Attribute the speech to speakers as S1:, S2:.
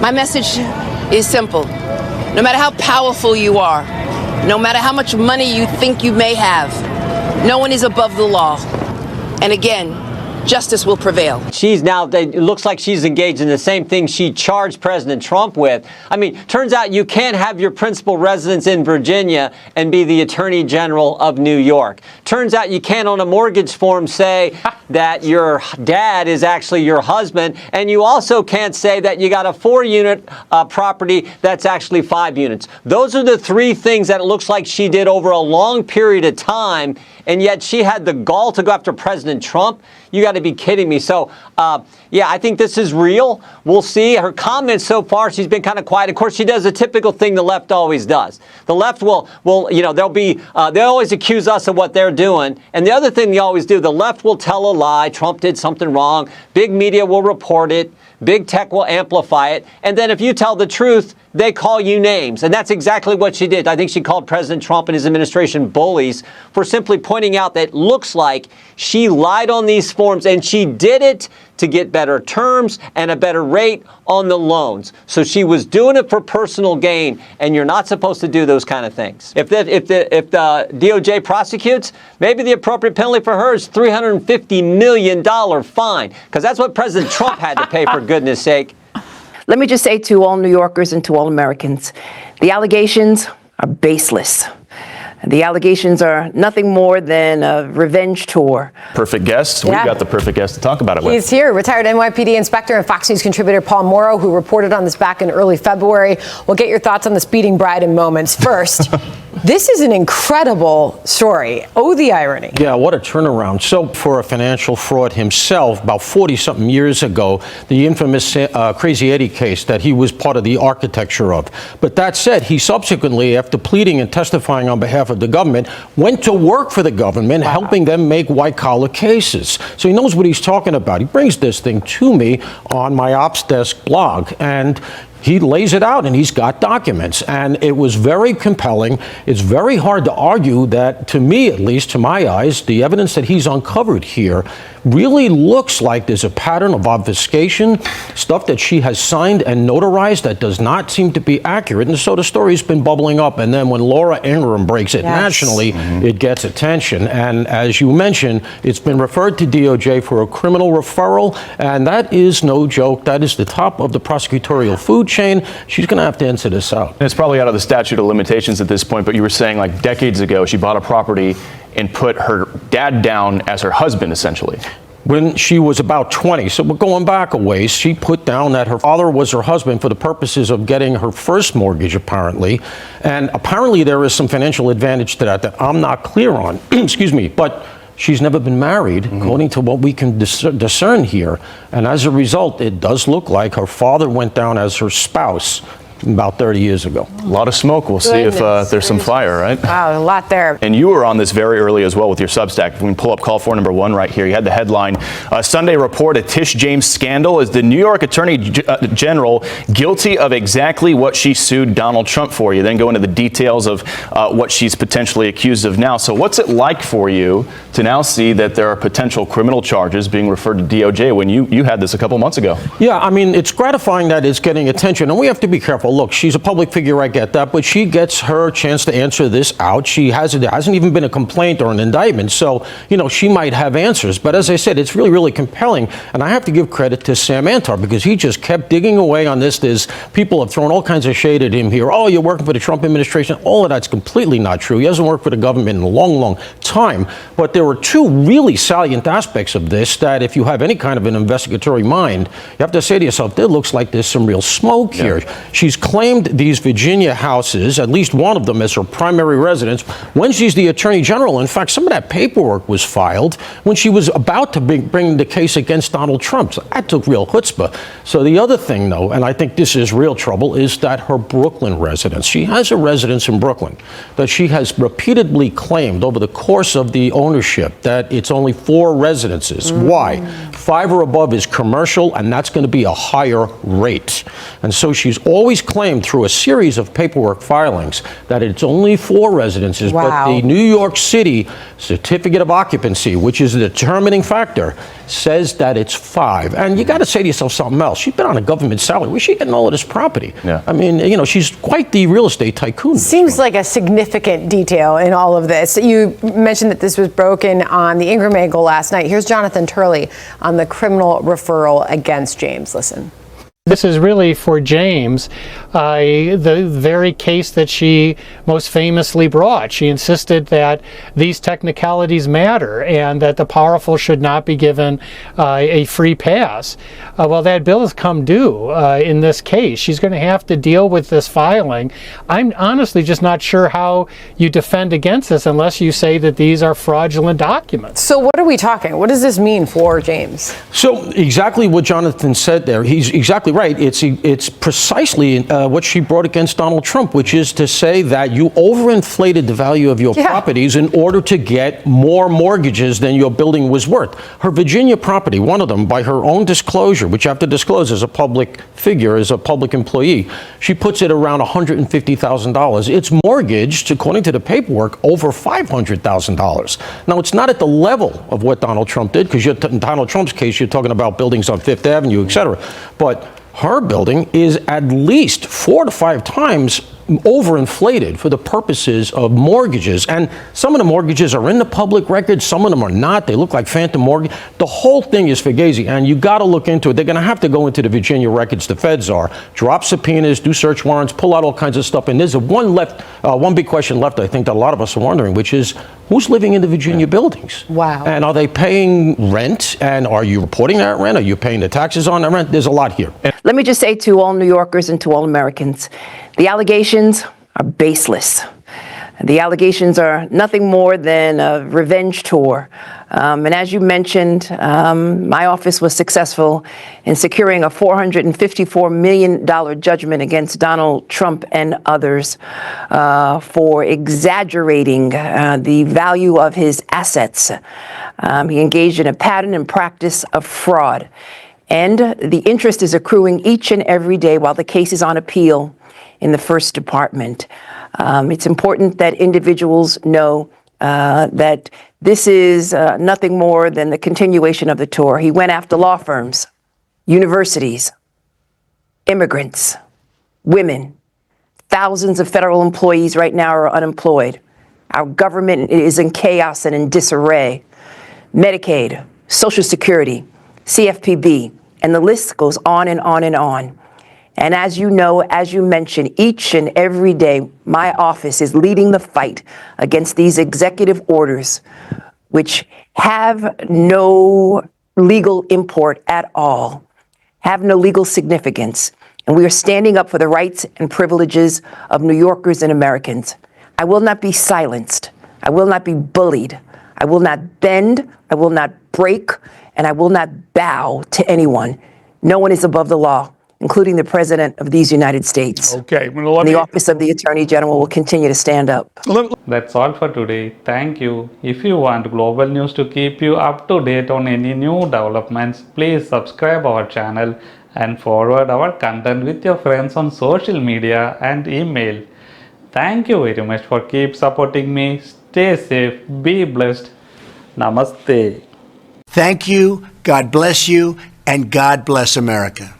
S1: My message is simple. No matter how powerful you are, no matter how much money you think you may have, no one is above the law. And again, justice will prevail.
S2: It looks like she's engaged in the same thing she charged President Trump with. I mean, turns out you can't have your principal residence in Virginia and be the Attorney General of New York. Turns out you can't on a mortgage form say that your dad is actually your husband, and you also can't say that you got a 4-unit property that's actually 5 units. Those are the 3 things that it looks like she did over a long period of time, and yet she had the gall to go after President Trump. You got to be kidding me. So, yeah, I think this is real. We'll see. Her comments so far, she's been kind of quiet. Of course, she does a typical thing the left always does. The left will they'll always accuse us of what they're doing. And the other thing they always do, the left will tell a lie. Trump did something wrong. Big media will report it. Big tech will amplify it. And then if you tell the truth, they call you names. And that's exactly what she did. I think she called President Trump and his administration bullies for simply pointing out that it looks like she lied on these forms, and she did it to get better terms and a better rate on the loans. So she was doing it for personal gain, and you're not supposed to do those kind of things. If the DOJ prosecutes, maybe the appropriate penalty for her is $350 million fine, because that's what President Trump had to pay, for goodness sake.
S1: Let me just say to all New Yorkers and to all Americans, the allegations are baseless. The allegations are nothing more than a revenge tour.
S3: Perfect guest. We've got the perfect guest to talk about it with.
S4: He's here, retired NYPD inspector and Fox News contributor Paul Morrow, who reported on this back in early February. We'll get your thoughts on the speeding bride in moments. First, this is an incredible story. Oh, the irony.
S5: Yeah, what a turnaround. So for a financial fraud himself, about 40-something years ago, the infamous Crazy Eddie case that he was part of the architecture of. But that said, he subsequently, after pleading and testifying on behalf of the government, went to work for the government, helping them make white-collar cases. So he knows what he's talking about. He brings this thing to me on my Ops Desk blog, and he lays it out, and he's got documents, and it was very compelling. It's very hard to argue that, to me at least, to my eyes, the evidence that he's uncovered here really looks like there's a pattern of obfuscation, stuff that she has signed and notarized that does not seem to be accurate. And so the story's been bubbling up, and then when Laura Ingraham breaks it nationally, it gets attention. And as you mentioned, it's been referred to DOJ for a criminal referral, and that is no joke. That is the top of the prosecutorial food chain. She's going to have to answer this out.
S3: And it's probably out of the statute of limitations at this point, but you were saying like decades ago she bought a property and put her dad down as her husband, essentially.
S5: When she was about 20, so we're going back a ways, she put down that her father was her husband for the purposes of getting her first mortgage, apparently. And apparently there is some financial advantage to that I'm not clear on. Excuse me, but she's never been married, according to what we can discern here. And as a result, it does look like her father went down as her spouse about 30 years ago.
S3: A lot of smoke. We'll see if there's some fire, right?
S4: Wow, a lot there.
S3: And you were on this very early as well with your Substack. If we can pull up call for number 1 right here. You had the headline, Sunday report, a Tish James scandal. Is the New York Attorney General guilty of exactly what she sued Donald Trump for? You then go into the details of what she's potentially accused of now. So what's it like for you to now see that there are potential criminal charges being referred to DOJ when you had this a couple months ago?
S5: Yeah, I mean, it's gratifying that it's getting attention, and we have to be careful. Look, she's a public figure, I get that, but she gets her chance to answer this out. There hasn't even been a complaint or an indictment, so, you know, she might have answers. But as I said, it's really, really compelling, and I have to give credit to Sam Antar, because he just kept digging away on this. People have thrown all kinds of shade at him here. Oh, you're working for the Trump administration. All of that's completely not true. He hasn't worked for the government in a long, long time. But there were 2 really salient aspects of this that, if you have any kind of an investigatory mind, you have to say to yourself, there looks like there's some real smoke here. She's claimed these Virginia houses, at least one of them, as her primary residence when she's the Attorney General. In fact, some of that paperwork was filed when she was about to bring the case against Donald Trump. So that took real chutzpah. So the other thing, though, and I think this is real trouble, is that her Brooklyn residence, she has a residence in Brooklyn that she has repeatedly claimed over the course of the ownership that it's only 4 residences. Why? 5 or above is commercial, and that's going to be a higher rate. And so she's always claimed through a series of paperwork filings that it's only 4 residences,
S4: Wow.
S5: but the New York City certificate of occupancy, which is the determining factor, says that it's 5. And you got to say to yourself something else. She's been on a government salary. Where's she getting all of this property?
S3: Yeah.
S5: I mean, you know, she's quite the real estate tycoon.
S4: Seems like a significant detail in all of this. You mentioned that this was broken on the Ingram angle last night. Here's Jonathan Turley on the criminal referral against James. Listen.
S6: This is really for James, the very case that she most famously brought. She insisted that these technicalities matter and that the powerful should not be given a free pass. Well, that bill has come due in this case. She's going to have to deal with this filing. I'm honestly just not sure how you defend against this unless you say that these are fraudulent documents.
S4: So what are we talking? What does this mean for James?
S5: So exactly what Jonathan said there. He's exactly right. It's precisely what she brought against Donald Trump, which is to say that you overinflated the value of your properties in order to get more mortgages than your building was worth. Her Virginia property, one of them, by her own disclosure, which you have to disclose as a public figure, as a public employee, she puts it around $150,000. It's mortgaged, according to the paperwork, over $500,000. Now, it's not at the level of what Donald Trump did, because in Donald Trump's case, you're talking about buildings on Fifth Avenue, et cetera. But her building is at least 4 to 5 times overinflated for the purposes of mortgages. And some of the mortgages are in the public record, some of them are not. They look like phantom mortgage. The whole thing is fugazi, and you got to look into it. They're going to have to go into the Virginia records, the feds are, drop subpoenas, do search warrants, pull out all kinds of stuff. And there's one big question left, I think, that a lot of us are wondering, which is, who's living in the Virginia buildings?
S4: Wow.
S5: And are they paying rent? And are you reporting that rent? Are you paying the taxes on that rent? There's a lot here.
S1: Let me just say to all New Yorkers and to all Americans, the allegations are baseless. The allegations are nothing more than a revenge tour. And as you mentioned, my office was successful in securing a $454 million judgment against Donald Trump and others for exaggerating the value of his assets. He engaged in a pattern and practice of fraud. And the interest is accruing each and every day while the case is on appeal in the First Department. It's important that individuals know that this is nothing more than the continuation of the tour. He went after law firms, universities, immigrants, women. Thousands of federal employees right now are unemployed. Our government is in chaos and in disarray. Medicaid, Social Security, CFPB, and the list goes on and on and on. And as you know, as you mentioned, each and every day, my office is leading the fight against these executive orders, which have no legal import at all, have no legal significance. And we are standing up for the rights and privileges of New Yorkers and Americans. I will not be silenced. I will not be bullied. I will not bend. I will not break. And I will not bow to anyone. No one is above the law, including the President of these United States.
S7: Okay.
S1: And the Office of the Attorney General will continue to stand up.
S7: That's all for today. Thank you. If you want global news to keep you up to date on any new developments, please subscribe our channel and forward our content with your friends on social media and email. Thank you very much for keep supporting me. Stay safe, be blessed. Namaste.
S8: Thank you, God bless you, and God bless America.